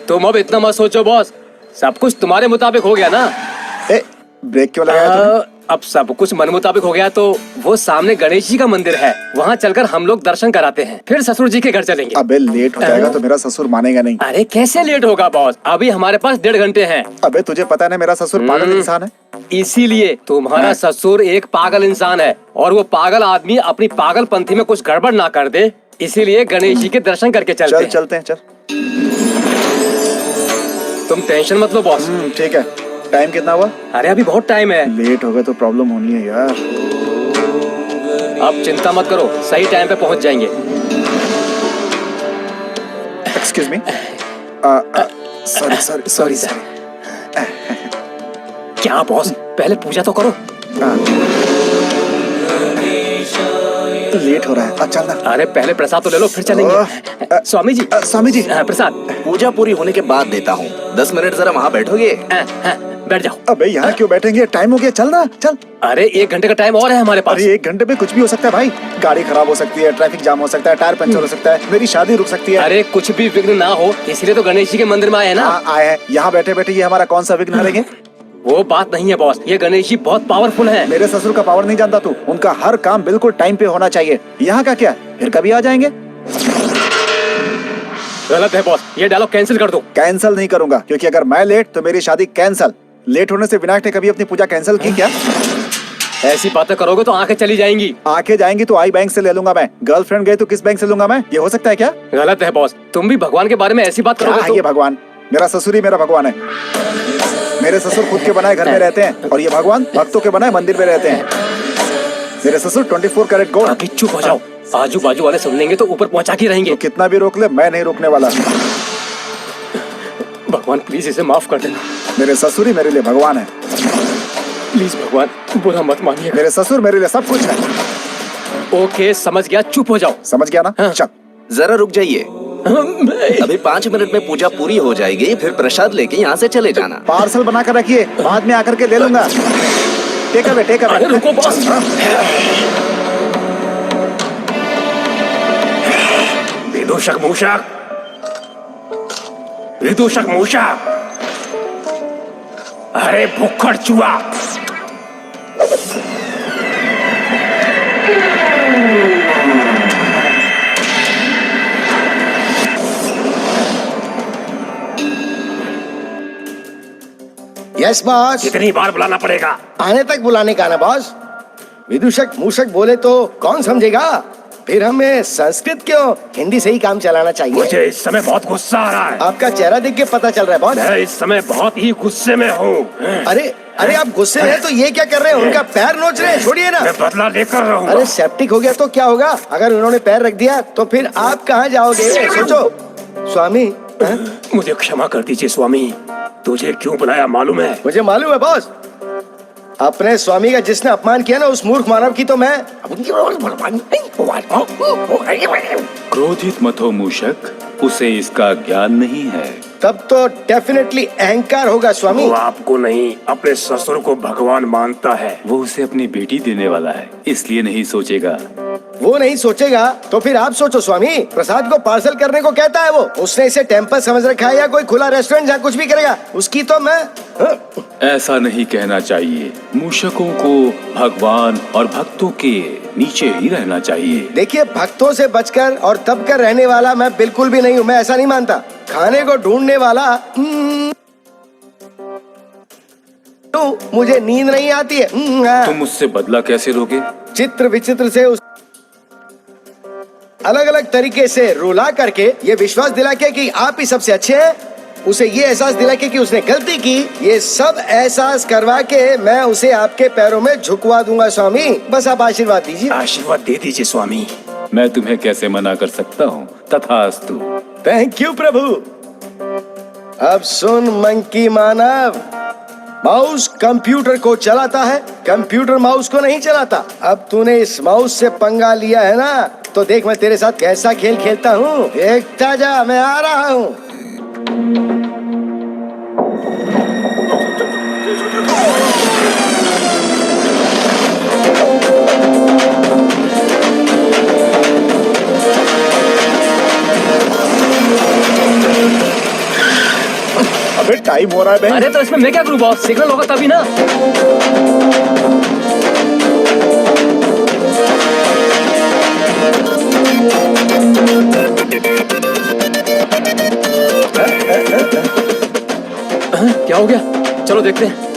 तुम अब इतना मत सोचो बॉस, सब कुछ तुम्हारे मुताबिक हो गया ना। ब्रेक क्यों लगाया तुमने? अब सब कुछ मन मुताबिक हो गया तो वो सामने गणेश जी का मंदिर है, वहाँ चलकर हम लोग दर्शन कराते हैं, फिर ससुर जी के घर चलेंगे। अबे लेट हो जाएगा तो मेरा ससुर मानेगा नहीं। अरे कैसे लेट होगा बॉस, अभी हमारे पास 1.5 घंटे हैं। अबे तुझे पता है ना मेरा ससुर पागल इंसान है। इसीलिए तुम्हारा ससुर एक पागल इंसान है और वो पागल आदमी अपनी पागलपंथी में कुछ गड़बड़ ना कर दे, इसीलिए गणेश जी के दर्शन करके चलते हैं। चलते हैं चल। तुम टेंशन मत लो बॉस। ठीक है। टाइम कितना हुआ? अरे अभी बहुत टाइम है। लेट हो गए तो प्रॉब्लम होनी है यार। अब चिंता मत करो, सही टाइम पे पहुंच जाएंगे। Excuse me. Sorry sir. क्या बॉस, पहले पूजा तो करो। लेट हो रहा है, अच्छा ना। अरे पहले प्रसाद तो ले लो फिर चलेंगे। स्वामी जी। स्वामी जी। प्रसाद पूजा पूरी होने के बाद देता हूँ। 10 मिनट जरा वहाँ बैठोगे? बैठ जाओ। अबे यहाँ क्यों बैठेंगे, टाइम हो गया, चल ना चल। अरे 1 घंटे का टाइम और है हमारे पास। अरे 1 घंटे में कुछ भी हो सकता है भाई, गाड़ी खराब हो सकती है, ट्रैफिक जाम हो सकता है, टायर पंचर हो सकता है, मेरी शादी रुक सकती है। अरे कुछ भी विघ्न ना हो इसलिए तो गणेश जी के मंदिर में आए हैं ना। आए हैं, यहाँ बैठे बैठे ये हमारा कौन सा विघ्न हरेंगे? वो बात नहीं है बॉस, ये गणेश जी बहुत पावरफुल हैं। मेरे ससुर का पावर नहीं जानता तू, उनका हर काम बिल्कुल टाइम पे होना चाहिए। यहाँ का क्या, फिर कभी आ जाएंगे। गलत है बॉस, ये डायलॉग कैंसिल कर दो। कैंसिल नहीं करूंगा, क्योंकि अगर मैं लेट तो मेरी शादी कैंसिल। लेट होने से विनायक ने कभी अपनी पूजा कैंसिल की क्या? ऐसी बातें करोगे तो आंखें चली जाएंगी। आंखें जाएंगी तो आई बैंक से ले लूंगा मैं, गर्लफ्रेंड गई तो किस बैंक से लूंगा मैं, ये हो सकता है क्या? गलत है बॉस, तुम भी भगवान के बारे में ऐसी बात क्या करोगे है ये भगवान? मेरा ससुर ही मेरा भगवान है। मेरे ससुर खुद के बनाए घर में रहते हैं और ये भगवान भक्तों के बनाए मंदिर में रहते हैं। मेरे ससुर 24 कैरेट गोल्ड। अभी चुप हो जाओ, आजू बाजू वाले सुन लेंगे तो ऊपर पहुंचा के रहेंगे। तो कितना भी रोक ले, मैं नहीं रोकने वाला। भगवान प्लीज इसे माफ कर देना। मेरे ससुर ही मेरे लिए भगवान है। प्लीज भगवान बुरा मत मानिए। मेरे ससुर मेरे लिए सब कुछ है। ओके समझ गया, चुप हो जाओ। समझ गया ना? हाँ। चल जरा रुक जाइए, अभी 5 मिनट में पूजा पूरी हो जाएगी, फिर प्रसाद लेके यहाँ से चले जाना। पार्सल बना कर रखिए, बाद में आकर के ले लूंगा। Take away, take away. अरे रुको बॉस। विदूषक मूषक, विदूषक मूषक, अरे भुक्खड़ चूहा। Yes boss. कितनी बार बुलाना पड़ेगा? आने तक बुलाने का ना बॉस। विदूषक मूषक बोले तो कौन समझेगा, फिर हमें संस्कृत क्यों, हिंदी से ही काम चलाना चाहिए। मुझे इस समय बहुत गुस्सा आ रहा है। आपका चेहरा देख के पता चल रहा है बॉस। मैं इस समय बहुत ही गुस्से में हूँ। अरे अरे आप गुस्से में हैं तो ये क्या कर रहे हैं, उनका पैर नोच रहे हैं, छोड़िए ना। मैं बदला लेकर रहूंगा। अरे सेप्टिक हो गया तो क्या होगा, अगर उन्होंने पैर रख दिया तो फिर आप कहाँ जाओगे, सोचो। स्वामी मुझे क्षमा कर दीजिए स्वामी, तुझे क्यों बुलाया मालूम है? मुझे मालूम है बॉस, अपने स्वामी का जिसने अपमान किया ना, उस मूर्ख मानव की तो मैं। क्रोधित मत हो मूषक, उसे इसका ज्ञान नहीं है। तब तो डेफिनेटली अहंकार होगा स्वामी। वो आपको नहीं अपने ससुर को भगवान मानता है। वो उसे अपनी बेटी देने वाला है, इसलिए नहीं सोचेगा। वो नहीं सोचेगा तो फिर आप सोचो स्वामी। प्रसाद को पार्सल करने को कहता है वो, उसने इसे टेम्पल समझ रखा है या कोई खुला रेस्टोरेंट जहाँ कुछ भी करेगा, उसकी तो मैं। ऐसा नहीं कहना चाहिए, मूषकों को भगवान और भक्तों के नीचे ही रहना चाहिए। देखिए भक्तों से बचकर और दब कर रहने वाला मैं बिल्कुल भी नहीं हूँ, मैं ऐसा नहीं मानता। खाने को ढूंढने वाला मुझे नींद नहीं आती है। तुम मुझसे बदला कैसे लोगे? चित्र विचित्र से उस अलग अलग तरीके से रुला करके ये विश्वास दिला के कि आप ही सबसे अच्छे हैं, उसे ये एहसास दिला के कि उसने गलती की, ये सब एहसास करवा के मैं उसे आपके पैरों में झुकवा दूंगा स्वामी। बस आप आशीर्वाद दीजिए। आशीर्वाद दे दीजिए स्वामी। मैं तुम्हें कैसे मना कर सकता हूँ? तथास्तु। थैंक यू प्रभु। अब सुन मंकी मानव, माउस कंप्यूटर को चलाता है, कंप्यूटर माउस को नहीं चलाता। अब तूने इस माउस से पंगा लिया है ना, तो देख मैं तेरे साथ कैसा खेल खेलता हूँ। देखता जा, मैं आ रहा हूँ। अबे टाइम हो रहा है बहन। अरे तो इसमें मैं क्या करूँ बॉस, सिग्नल होगा तभी ना। क्या हो गया, चलो देखते हैं।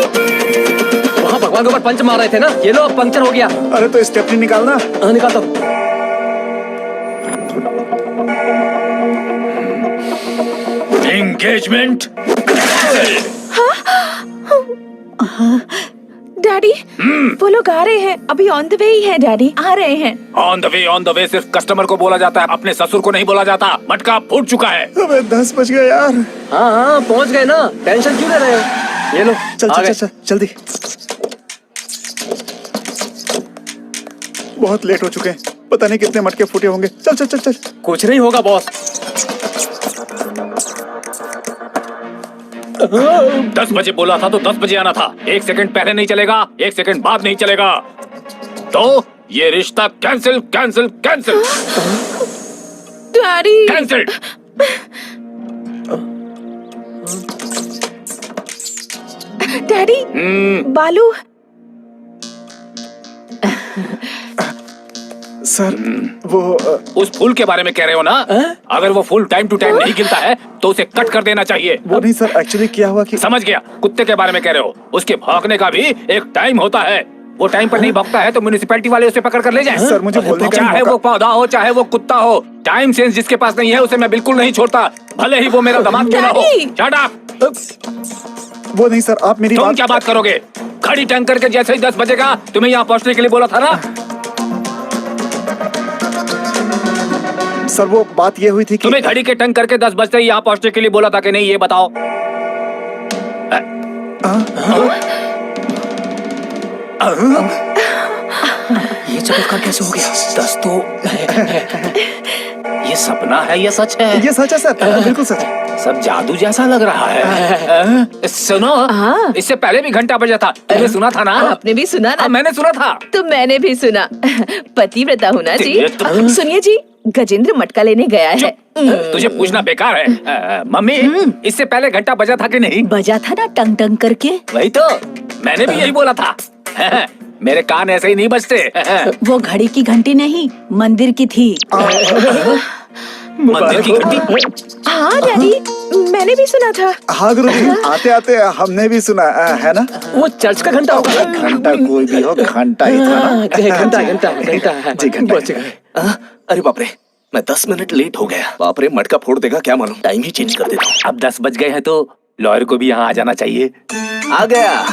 वहाँ भगवान के ऊपर पंच मार रहे थे ना, ये लो अब पंक्चर हो गया। अरे तो स्टेपनी निकालना। निकालता हूँ। एंगेजमेंट। डैडी, वो लोग आ रहे हैं, अभी ऑन द वे ही है डैडी, आ रहे हैं। ऑन द वे सिर्फ कस्टमर को बोला जाता है, अपने ससुर को नहीं बोला जाता। मटका फूट चुका है। अबे 10 बज गए यार। हाँ हाँ पहुँच गए ना, टेंशन क्यों ले रहे हो। ये लो चल आ चल गए। चल जल्दी, बहुत लेट हो चुके हैं, पता नहीं कितने मटके फूटे होंगे। चल चल चल चल। कुछ नहीं होगा बॉस। 10 बजे बोला था तो 10 बजे आना था। 1 सेकंड पहले नहीं चलेगा, 1 सेकंड बाद नहीं चलेगा। तो ये रिश्ता cancel cancel cancel daddy, cancelled. Daddy, बालू। सर वो उस फूल के बारे में कह रहे हो ना? अगर वो फूल टाइम टू टाइम नहीं खिलता है तो उसे कट कर देना चाहिए। वो नहीं सर, एक्चुअली क्या हुआ कि समझ गया, कुत्ते के बारे में कह रहे हो। उसके भौंकने का भी एक टाइम होता है। वो टाइम पर नहीं भौंकता है तो म्युनिसिपैलिटी वाले उसे पकड़ कर ले जाएं। सर, मुझे बोलने का चाहे मौका- वो पौधा हो चाहे वो कुत्ता हो, टाइम सेंस जिसके पास नहीं है उसे मैं बिल्कुल नहीं छोड़ता, भले ही वो मेरा दामाद क्यों ना हो। डैडी! Shut up. वो नहीं सर, आप मेरी तुम बात क्या बात करोगे? घड़ी टंग करके जैसे ही 10 बजेगा तुम्हें यहाँ पहुँचने के लिए बोला था ना। सर वो बात ये हुई थी कि तुम्हें घड़ी के टंग करके 10 बजते ही यहाँ पहुँचने के लिए बोला था कि नहीं, ये बताओ। ये चमत्कार कैसे हो गया? 10 तो ये सपना है या सच है? ये सच है सर, बिल्कुल सच है। सब जादू जैसा लग रहा है। सुनो, हाँ। इससे पहले भी घंटा बजा था, तुमने सुना था ना? आपने भी सुना ना? हाँ, मैंने सुना था। तो मैंने भी सुना। पतिव्रता हूँ ना ये जी। तो- सुनिए जी, गजेंद्र मटका लेने गया है। तुझे पूछना बेकार है। मम्मी, इससे पहले घंटा बजा था कि नहीं? बजा था ना टंग टंग करके। वही तो, मैंने भी यही बोला था। मेरे कान ऐसे ही नहीं बजते। वो घड़ी की घंटी नहीं, मंदिर की थी। मंदिर की घंटी? हाँ डैडी, मैंने भी सुना था। हाँ गुरुजी, आते आते हमने भी सुना है ना। वो चर्च का घंटा होगा। घंटा कोई भी हो, घंटा ही था ना। घंटा घंटा घंटा जी, घंटा। बच गए। अरे बाप रे, मैं 10 मिनट लेट हो गया। बाप रे, मटका फोड़ देगा क्या मालूम। टाइम ही चेंज कर देता हूँ। अब 10 बज गए हैं तो लॉयर को भी यहाँ आ जाना चाहिए। आ गया।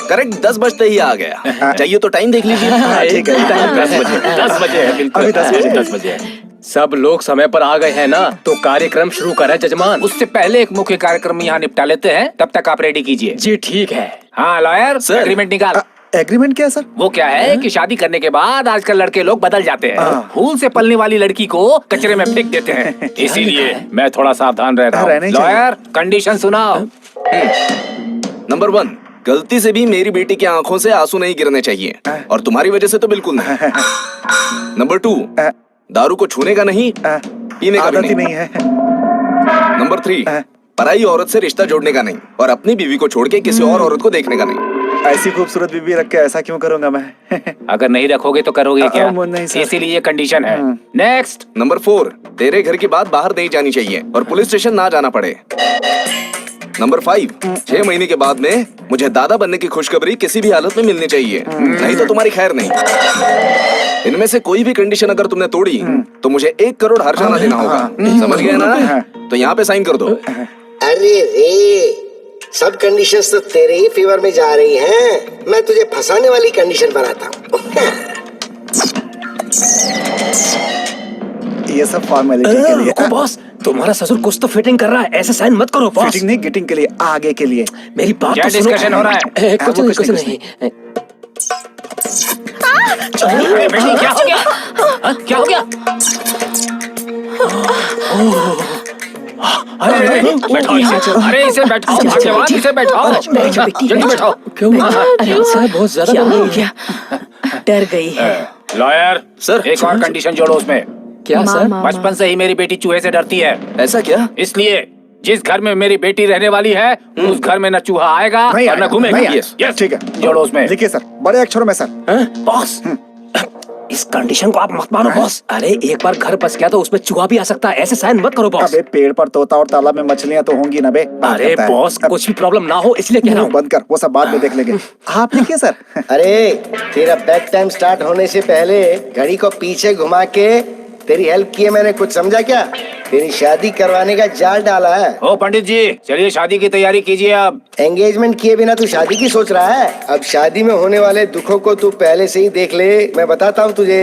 करेक्ट 10 बजते ही आ गया। चाहिए तो टाइम देख लीजिए। हाँ, ठीक है। 10 बजे, 10 बजे है, बिल्कुल अभी 10 बजे। 10 बजे है। सब लोग समय पर आ गए हैं ना, तो कार्यक्रम शुरू करें जजमान। उससे पहले एक मुख्य कार्यक्रम यहाँ निपटा लेते हैं, तब तक आप रेडी कीजिए। जी ठीक है। हाँ लॉयर, सर। एग्रीमेंट निकाल। एग्रीमेंट क्या है सर? वो क्या है कि शादी करने के बाद आजकल लड़के लोग बदल जाते हैं। हाँ। फूल से पलने वाली लड़की को कचरे में फेंक देते हैं। इसीलिए मैं थोड़ा सावधान रह रहा हूँ। रहना ही चाहिए। लॉयर, कंडीशन सुनाओ। नंबर 1, गलती से भी मेरी बेटी की आंखों से आंसू नहीं गिरने चाहिए, और तुम्हारी वजह से तो बिल्कुल नहीं। नंबर 2, दारू को छूने का नहीं, पीने का भी आदत ही नहीं। नहीं है। नंबर 3, पराई औरत से रिश्ता जोड़ने का नहीं, और अपनी बीवी को छोड़ के किसी और औरत को देखने का नहीं। ऐसी खूबसूरत बीबी रख के ऐसा क्यों करूंगा मैं? अगर नहीं रखोगे तो करोगे क्या? नहीं सर। इसीलिए ये कंडीशन है। नेक्स्ट। नंबर 4, तेरे घर की बात बाहर नहीं जानी चाहिए और पुलिस स्टेशन ना जाना पड़े। नंबर 5, 6 महीने के बाद में मुझे दादा बनने की खुशखबरी किसी भी हालत में मिलनी चाहिए, नहीं तो तुम्हारी खैर नहीं। इनमें से कोई भी कंडीशन अगर तुमने तोड़ी तो मुझे 1 करोड़ हर्जाना देना होगा। समझ गए ना? तो यहाँ पे साइन कर दो। अरे रे, सब कंडीशंस तो तेरे ही फेवर में जा रही हैं। मैं तुझे फंसाने वाली कंडीशन बनाता हूँ। ये सब फॉर्मेलिटी के लिए। रुको बॉस, तुम्हारा ससुर कुछ तो फिटिंग कर रहा है, ऐसे साइन मत करो बॉस। फिटिंग नहीं, गेटिंग के लिए, आगे के लिए। मेरी बात क्या तो सुनो। डिस्कशन हो रहा है? कुछ नहीं, कुछ नहीं। अरे बेटी, क्या हो गया? हाँ, क्या हो गया? अरे बैठाओ इसे। अरे इसे बैठाओ, भाग्यवान, इसे बैठाओ। जल्दी बैठाओ। क्यों? अरे साहब बहुत ज्यादा हो गया। डर गई है। Lawyer sir. एक और कंडीशन जोड़ो उसमें। क्या सर? मामा। बचपन से ही मेरी बेटी चूहे से डरती है, ऐसा क्या? इसलिए जिस घर में मेरी बेटी रहने वाली है उस घर में न चूहा आएगा नहीं और न आएगा, घूमेगा। नहीं आएगा। Yes, yes। ठीक है। जोड़ो उसमें। लिखिए सर, बड़े अक्षरों में सर। बॉस, इस कंडीशन को आप मत मानो बॉस। अरे एक बार घर बस गया तो उसमें चूहा भी आ सकता है, ऐसे साइन मत करो बॉस। अबे पेड़ पर तोता और तालाब में मछलियां तो होंगी ना बे। अरे पता है। बॉस, कुछ भी प्रॉब्लम ना हो इसलिए कह रहा हूँ। बंद कर, वो सब बाद में देख लेंगे। आप लिखिए सर। अरे तेरा बेड टाइम स्टार्ट होने से पहले घड़ी को पीछे घुमा के तेरी हेल्प की है मैंने, कुछ समझा क्या? तेरी शादी करवाने का जाल डाला है। ओ पंडित जी, चलिए शादी की तैयारी कीजिए अब। एंगेजमेंट किए बिना तू शादी की सोच रहा है? अब शादी में होने वाले दुखों को तू पहले से ही देख ले, मैं बताता हूँ तुझे।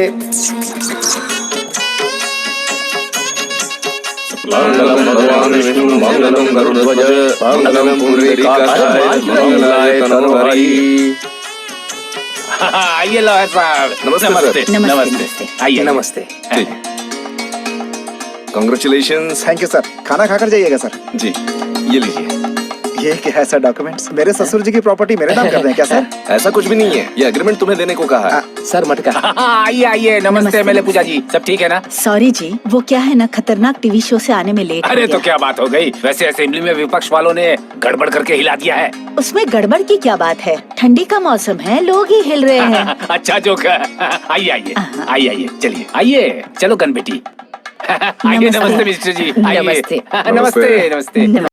मंगलम भगवान विष्णु मंगलम गरुड़ध्वज मंगलम पुंडरीकाक्षाय मंगलाय तनोहरि। आइए लॉयर साहब। नमस्ते, नमस्ते सर। नमस्ते। आइए। नमस्ते। कांग्रेचुलेशंस। Thank you sir. खाना खाकर जाइएगा सर। जी, ये लीजिए। ये क्या है सर डॉक्यूमेंट्स? मेरे ससुर जी की प्रॉपर्टी मेरे नाम कर दें क्या सर? ऐसा कुछ भी नहीं है, ये एग्रीमेंट तुम्हें देने को कहा है। सर मटका। आइए आइए। नमस्ते नमस्ते। एमएलए पूजा जी, सब ठीक है ना? सॉरी जी, वो क्या है ना, खतरनाक टीवी शो से आने में लेट हो अरे तो गया। क्या बात हो गई, वैसे असेंबली में विपक्ष वालों ने गड़बड़ करके हिला दिया है। उसमें गड़बड़ की क्या बात है? ठंडी का मौसम है, लोग ही हिल रहे हैं। अच्छा जोक है। आइए आइए आइए आइए, चलिए आइए, चलो गन बेटी। आइए। नमस्ते। नमस्ते मिस्टर जी, आइए। नमस्ते। नमस्ते नमस्ते।